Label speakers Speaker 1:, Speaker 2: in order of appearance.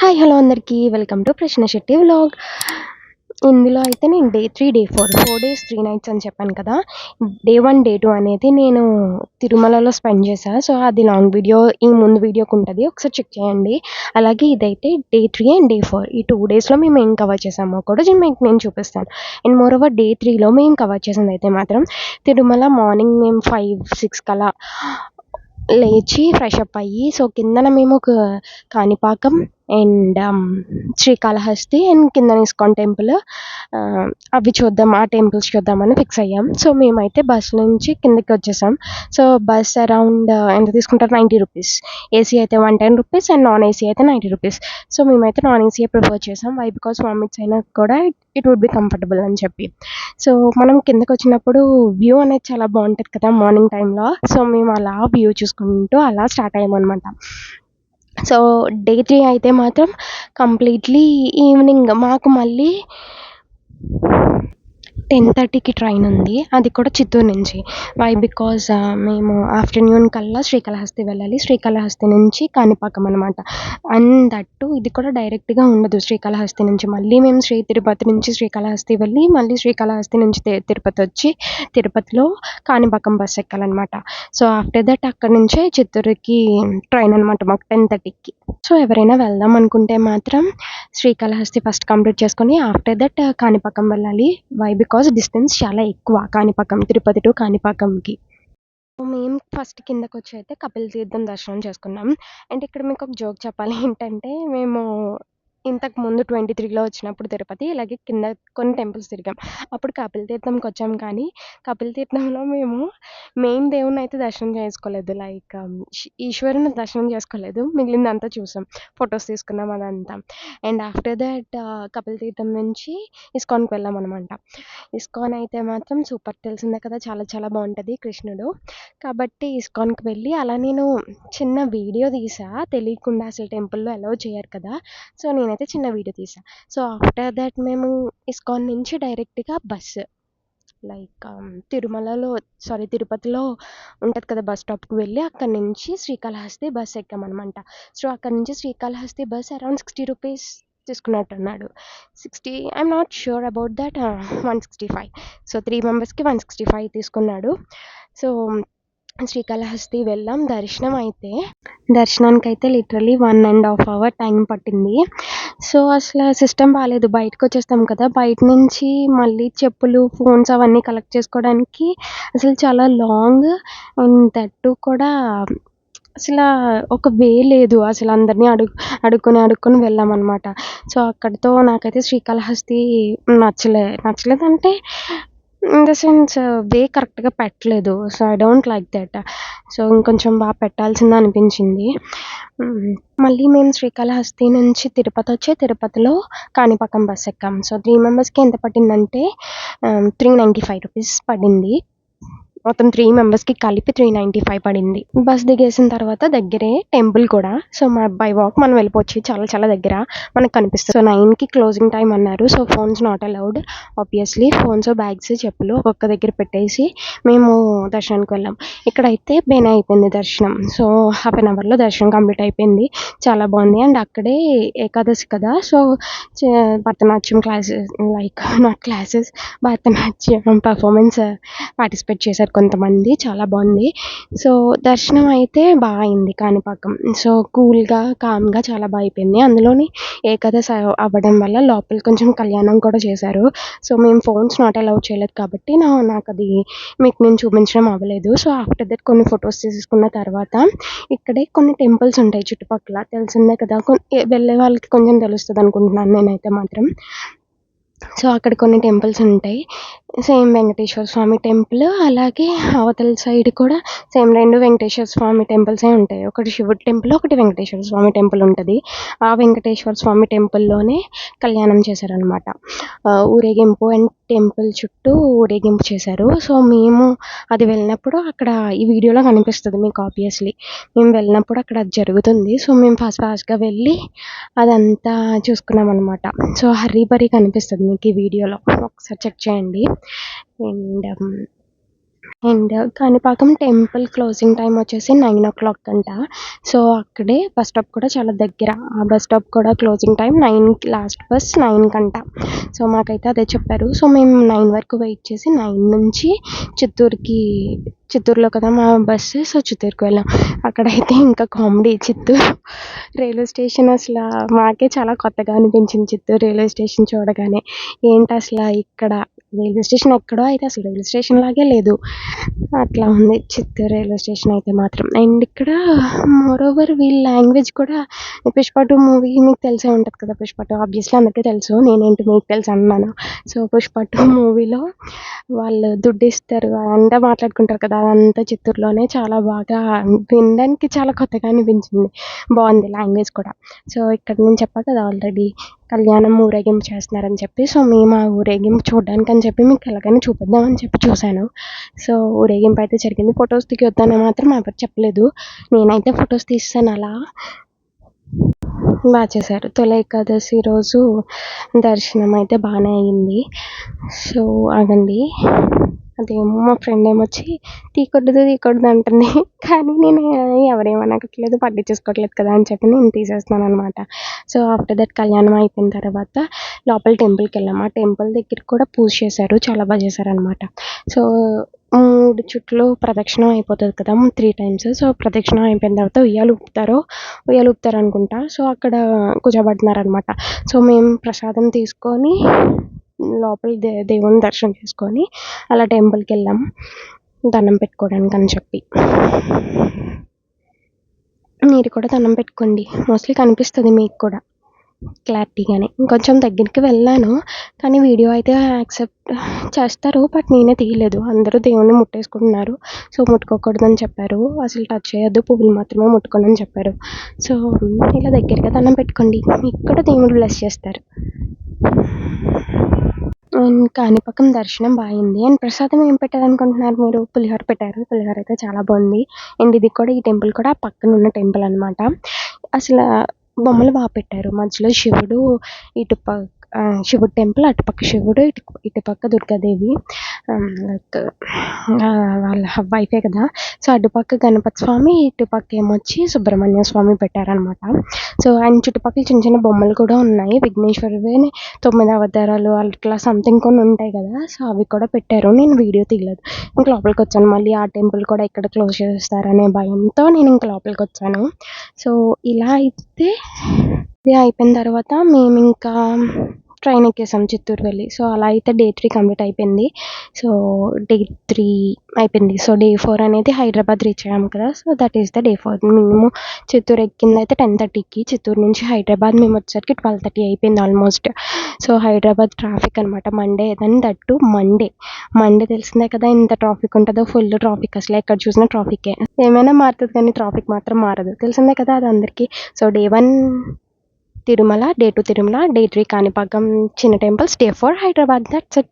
Speaker 1: Hi hello అందరికీ welcome to ప్రశ్న Shetty vlog. ఇందులో అయితే నేను డే 3, డే 4 డేస్ 3 నైట్స్ అని చెప్పాను కదా! డే 1, డే 2 అనేది నేను తిరుమలలో స్పెండ్ చేశా. సో, అది లాంగ్ వీడియో ఈ ముందు వీడియోకి ఉంటది. ఒకసారి చెక్ చేయండి. అలాగే ఇదైతే డే 3 అండ్ డే 4 ఈ 2 డేస్‌లో మేము ఏం కవర్ చేసామో కూడా మీకు నేను చూపిస్తాను. అండ్ మోరోవర్ డే 3లో మేము కవర్ చేసిందైతే మాత్రం తిరుమల మార్నింగ్ మేము 5, 6 కలా లేచి ఫ్రెష్ అప్ అయ్యి, సో కిందన మేము ఒక కాణిపాకం అండ్ శ్రీకాళహస్తి అండ్ కిందన ఇస్కాన్ టెంపుల్ అవి చూద్దాం, ఆ టెంపుల్స్ చూద్దామని ఫిక్స్ అయ్యాం. సో మేమైతే బస్ నుంచి కిందకి వచ్చేసాం. సో బస్ అరౌండ్ ఎంత తీసుకుంటారు, 90 రూపీస్. ఏసీ అయితే 110 రూపీస్ అండ్ నాన్ ఏసీ అయితే 90 రూపీస్. సో మేమైతే నాన్ ఏసీయే ప్రిఫర్ చేసాం. వై బికాస్ వామిట్స్ అయినా కూడా ఇట్ వుడ్ బి కంఫర్టబుల్ అని చెప్పి. సో మనం కిందకి వచ్చినప్పుడు వ్యూ అనేది చాలా బాగుంటుంది కదా మార్నింగ్ టైంలో. సో మేము అలా వ్యూ చూసుకుంటూ అలా స్టార్ట్ అయ్యామన్నమాట. సో డే 3 అయితే మాత్రం కంప్లీట్లీ ఈవినింగ్ మాకు మళ్ళీ 10:30కి ట్రైన్ ఉంది. అది కూడా చిత్తూరు నుంచి. వై బికాజ్ మేము ఆఫ్టర్నూన్ కల్లా శ్రీకాళహస్తి వెళ్ళాలి. శ్రీకాళహస్తి నుంచి కాణిపాకం అనమాట. అండ్ దట్ టూ ఇది కూడా డైరెక్ట్గా ఉండదు శ్రీకాళహస్తి నుంచి. మళ్ళీ మేము తిరుపతి నుంచి శ్రీకాళహస్తి వెళ్ళి మళ్ళీ శ్రీకాళహస్తి నుంచి తిరుపతి వచ్చి తిరుపతిలో కాణిపాకం బస్ ఎక్కాలన్నమాట. సో ఆఫ్టర్ దట్ అక్కడి నుంచే చిత్తూరుకి ట్రైన్ అనమాట మాకు 10:30కి. సో ఎవరైనా వెళ్దాం అనుకుంటే మాత్రం శ్రీకాళహస్తి ఫస్ట్ కంప్లీట్ చేసుకొని ఆఫ్టర్ దట్ కాణిపాకం వెళ్ళాలి. వై బికాజ్ డిస్టెన్స్ చాలా ఎక్కువ కాణిపాకం, తిరుపతి టు కాణిపాకంకి. మేము ఫస్ట్ కిందకొచ్చి అయితే కపిల తీర్థం దర్శనం చేసుకున్నాం. అండ్ ఇక్కడ మీకు ఒక జోక్ చెప్పాలి ఏంటంటే, మేము ఇంతకు ముందు 23లో వచ్చినప్పుడు తిరుపతి ఇలాగే కింద కొన్ని టెంపుల్స్ తిరిగాం. అప్పుడు కపిల తీర్థంకి వచ్చాం, కానీ కపిల తీర్థంలో మేము మెయిన్ దేవుడిని అయితే దర్శనం చేసుకోలేదు. లైక్ ఈశ్వరుని దర్శనం చేసుకోలేదు. మిగిలిందంతా చూసాం, ఫొటోస్ తీసుకున్నాం అదంతా. అండ్ ఆఫ్టర్ దట్ కపిల తీర్థం నుంచి ఇస్కాన్కి వెళ్ళాం అనమాట. ఇస్కాన్ అయితే మాత్రం సూపర్, తెలిసిందే కదా, చాలా చాలా బాగుంటుంది కృష్ణుడు. కాబట్టి ఇస్కాన్కి వెళ్ళి అలా నేను చిన్న వీడియో తీసా, తెలియకుండా అసలు టెంపుల్లో అలౌ చేయరు కదా. సో నేనైతే చిన్న వీడియో తీసా. సో ఆఫ్టర్ దట్ మేము ఇస్కాన్ నుంచి డైరెక్ట్గా బస్సు లైక్ తిరుపతిలో ఉంటుంది కదా బస్ స్టాప్కి వెళ్ళి అక్కడి నుంచి శ్రీకాళహస్తి బస్ ఎక్కామన్నమాట. సో అక్కడి నుంచి శ్రీకాళహస్తి బస్ అరౌండ్ 60 రూపీస్ తీసుకున్నట్టున్నాడు. 60, I'm not sure about that. 165. So 3 మెంబర్స్కి 165 తీసుకున్నాడు. సో శ్రీకాళహస్తి వెళ్ళాం. దర్శనానికైతే లిటరలీ 1.5 అవర్ టైం పట్టింది. సో అసలు సిస్టమ్ బాగాలేదు. బయటకు వచ్చేస్తాం కదా, బయట నుంచి మళ్ళీ చెప్పులు, ఫోన్స్ అవన్నీ కలెక్ట్ చేసుకోవడానికి అసలు చాలా లాంగ్. అండ్ దట్ కూడా అసలు ఒక వే లేదు. అసలు అందరినీ అడుక్కొని వెళ్ళామన్నమాట. సో అక్కడితో నాకైతే శ్రీకాళహస్తి నచ్చలేదంటే ఇన్ ద సెన్స్ వే కరెక్ట్గా పెట్టలేదు. So I don't like that. So ఇంకొంచెం బాగా పెట్టాల్సింది అనిపించింది. మళ్ళీ మేము శ్రీకాళహస్తి నుంచి తిరుపతిలో కాణిపాకం బస్ ఎక్కాం. సో 3 మెంబర్స్కి ఎంత పట్టిందంటే 395 రూపీస్ పడింది. మొత్తం 3 మెంబర్స్కి కలిపి 395 పడింది. బస్ దిగేసిన తర్వాత దగ్గరే టెంపుల్ కూడా. సో బై వాక్ మనం వెళ్ళిపోవచ్చు, చాలా చాలా దగ్గర మనకు కనిపిస్తుంది. సో 9కి క్లోజింగ్ టైం అన్నారు. So phones not allowed obviously. Phones, bags, చెప్పులు ఒక్కొక్క దగ్గర పెట్టేసి మేము దర్శనానికి వెళ్ళాం. ఇక్కడైతే బేనే అయిపోయింది దర్శనం. సో హాఫ్ అన్ అవర్లో దర్శనం కంప్లీట్ అయిపోయింది. చాలా బాగుంది. అండ్ అక్కడే ఏకాదశి కదా, so Bharatanatyam classes, like not classes, Bharatanatyam performance participate చేశారు కొంతమంది. చాలా బాగుంది. సో దర్శనం అయితే బాగా అయింది కాణిపాకం. సో కూల్గా, కామ్గా చాలా బాగా అయిపోయింది. అందులోని ఏకాదశి అవ్వడం వల్ల లోపల కొంచెం కళ్యాణం కూడా చేశారు. సో మేము ఫోన్స్ నాట్ అలౌ చేయలేదు కాబట్టి నాకు అది మీకు నేను చూపించడం అవ్వలేదు. సో ఆఫ్టర్ దట్ కొన్ని ఫొటోస్ తీసుకున్న తర్వాత ఇక్కడే కొన్ని టెంపుల్స్ ఉంటాయి చుట్టుపక్కల, తెలిసిందే కదా, వెళ్ళే వాళ్ళకి కొంచెం తెలుస్తుంది అనుకుంటున్నాను నేనైతే మాత్రం. సో అక్కడ కొన్ని టెంపుల్స్ ఉంటాయి. సేమ్ వెంకటేశ్వర స్వామి టెంపుల్, అలాగే అవతల సైడ్ కూడా సేమ్ 2 వెంకటేశ్వర స్వామి టెంపుల్సే ఉంటాయి. ఒకటి శివుడి టెంపుల్, ఒకటి వెంకటేశ్వర స్వామి టెంపుల్ ఉంటుంది. ఆ వెంకటేశ్వర స్వామి టెంపుల్లోనే కళ్యాణం చేశారనమాట. ఊరేగింపు అండ్ టెంపుల్ చుట్టూ ఊరేగింపు చేశారు. సో మేము అది వెళ్ళినప్పుడు అక్కడ ఈ వీడియోలో కనిపిస్తుంది మీకు ఆబ్వియస్లీ. మేము వెళ్ళినప్పుడు అక్కడ అది జరుగుతుంది. సో మేము ఫాస్ట్గా వెళ్ళి అదంతా చూసుకున్నాం అనమాట. సో హర్రీ బరీ కనిపిస్తుంది మీకు ఈ వీడియోలో, ఒకసారి చెక్ చేయండి. And and Kanipakam temple closing time వచ్చేసి 9:00 అంట. సో, అక్కడే బస్ స్టాప్ కూడా చాలా దగ్గర. ఆ బస్ స్టాప్ కూడా క్లోజింగ్ టైమ్ 9కి లాస్ట్ బస్ 9 కంట. సో, మాకైతే అదే చెప్పారు. సో, మేము 9 వరకు వెయిట్ చేసి 9 నుంచి చిత్తూరుకి చిత్తూరులో కదా మా బస్సు. సో, చిత్తూరుకి వెళ్ళాం. అక్కడైతే ఇంకా కామెడీ చిత్తూరు రైల్వే స్టేషన్ మాకే చాలా కొత్తగా అనిపించింది చిత్తూరు రైల్వే స్టేషన్ చూడగానే. ఏంటసల ఇక్కడ రైల్వే స్టేషన్ ఎక్కడో అయితే అసలు రైల్వే స్టేషన్ లాగే లేదు. అట్లా ఉంది చిత్తూరు రైల్వే స్టేషన్ అయితే మాత్రం. అండ్ ఇక్కడ మోరోవర్ వీళ్ళ లాంగ్వేజ్ కూడా 'పుష్ప 2' మూవీ మీకు తెలిసే ఉంటది కదా! 'పుష్ప 2' ఆబ్వియస్లీ అందరికీ తెలుసు. నేనేంటి మీకు తెలుసు అంటున్నాను. సో, 'పుష్ప 2' మూవీలో వాళ్ళు దుడ్డిస్తారు అదంతా మాట్లాడుకుంటారు కదా! అదంతా చిత్తూరులోనే చాలా బాగా వినడానికి చాలా కొత్తగా అనిపించింది. బావుంది లాంగ్వేజ్ కూడా. సో, ఇక్కడ నేను చెప్పా కదా ఆల్రెడీ కళ్యాణం ఊరేగింపు చేస్తున్నారని చెప్పి. సో, మేము ఆ ఊరేగింపు చూడ్డానికని చెప్పి మీకు ఎలాగైనా చూపిద్దామని చెప్పి చూశాను. సో, ఊరేగింపు అయితే జరిగింది. ఫోటోస్ దిగొద్దని మాత్రం ఎవరు చెప్పలేదు. నేనైతే ఫోటోస్ తీసేసాను అలా. చేశారు. తొలి ఏకాదశి రోజు దర్శనం అయితే బానే అయింది. సో, ఆగండి. అదేమో మా ఫ్రెండ్ ఏమొచ్చి తీయకూడదు అంటుంది. కానీ నేను ఎవరేమనట్లేదు, పట్టించేసుకోవట్లేదు కదా అని చెప్పి నేను తీసేస్తున్నాననమాట. సో, ఆఫ్టర్ దట్ కళ్యాణం అయిపోయిన తర్వాత లోపల టెంపుల్‌కెళ్ళాం. ఆ టెంపుల్ దగ్గర కూడా పూజ చేశారు. చాలా చేశారనమాట. సో, 3 చుట్లు ప్రదక్షిణం అయిపోతది కదా! 3 టైమ్స్. సో, ప్రదక్షిణం అయిపోయిన తర్వాత ఉయ్యాల ఊపుతారనుకుంటా. సో, అక్కడ కూర్చోబెడుతున్నారనమాట. సో, మేము ప్రసాదం తీసుకొని లోపల దేవుని దర్శనం చేసుకొని అలా టెంపుల్‌కెళ్ళాం. దండం పెట్టుకోవడానికని చెప్పి. మీరు కూడా దండం పెట్టుకోండి. మోస్ట్‌లీ కనిపిస్తది మీకు కూడా క్లారిటీగానే. ఇంకొంచెం దగ్గరికి వెళ్ళాను. కానీ వీడియో అయితే యాక్సెప్ట్ చేస్తారు. బట్ నేనే తీయలేదు. అందరూ దేవుడిని ముట్టేసుకుంటున్నారు. సో, ముట్టుకోకూడదని చెప్పారు. అసలు టచ్ చేయొద్దు, పువ్వులు మాత్రమే ముట్టుకోండి అని చెప్పారు. సో, ఇలా దగ్గరగా దండం పెట్టుకోండి. మీకు కూడా దేవుడు బ్లెస్ చేస్తారు. కాణిపాకం దర్శనం అయింది. అండ్ ప్రసాదం ఏం పెట్టారనుకుంటున్నారు మీరు? పులిహోర పెట్టారు. పులిహోర అయితే చాలా బాగుంది. అండ్ ఇది కూడా ఈ టెంపుల్ కూడా పక్కన ఉన్న టెంపుల్ అనమాట. అసలు బొమ్మలు పెట్టారు. మధ్యలో శివుడు, శివుడు టెంపుల్, అటుపక్క శివుడు, ఇటుపక్క దుర్గాదేవి. లైక్ వాళ్ళ వైఫే కదా! సో, అటుపక్క గణపతి స్వామి, ఇటుపక్క ఏమొచ్చి సుబ్రహ్మణ్య స్వామి పెట్టారనమాట. సో, అండ్ చుట్టుపక్కల చిన్న చిన్న బొమ్మలు కూడా ఉన్నాయి. విఘ్నేశ్వరుడివి 9 అవతారాలు అట్లా సంథింగ్ కొన్ని ఉంటాయి కదా! సో, అవి కూడా పెట్టారు. నేను వీడియో తీయలేదు. ఇంక లోపలికొచ్చాను. మళ్ళీ ఆ టెంపుల్ కూడా ఎక్కడ క్లోజ్ చేసేస్తారనే భయంతో నేను ఇంక లోపలికొచ్చాను. సో, ఇలా అయితే ఇది అయిపోయిన తర్వాత మేమింకా ట్రైన్ ఎక్కేసాం చిత్తూరు వెళ్ళి. సో, అలా అయితే డే 3 కంప్లీట్ అయిపోయింది. సో, డే 3 అయిపోయింది. సో, డే 4 అనేది హైదరాబాద్ రీచ్ అయ్యాము కదా! So, that is the day 4. మేము చిత్తూరు ఎక్కిందయితే 10:30కి. చిత్తూరు నుంచి హైదరాబాద్ మేమొచ్చేసరికి 12:30 అయిపోయింది ఆల్మోస్ట్. సో, హైదరాబాద్ ట్రాఫిక్ అనమాట. Monday and that two Monday. Monday తెలిసిందే కదా ఎంత ట్రాఫిక్ ఉంటదో. ఫుల్ ట్రాఫిక్ అసలు ఎక్కడ చూసినా ట్రాఫిక్కే. ఏమైనా మారుతది కానీ ట్రాఫిక్ మాత్రం మారదు. తెలిసిందే కదా అది అందరికీ. So, day 1 Tirumala, day 2 Tirumala, day 3 Kanipakam చిన్న temples, day 4 Hyderabad. That's it.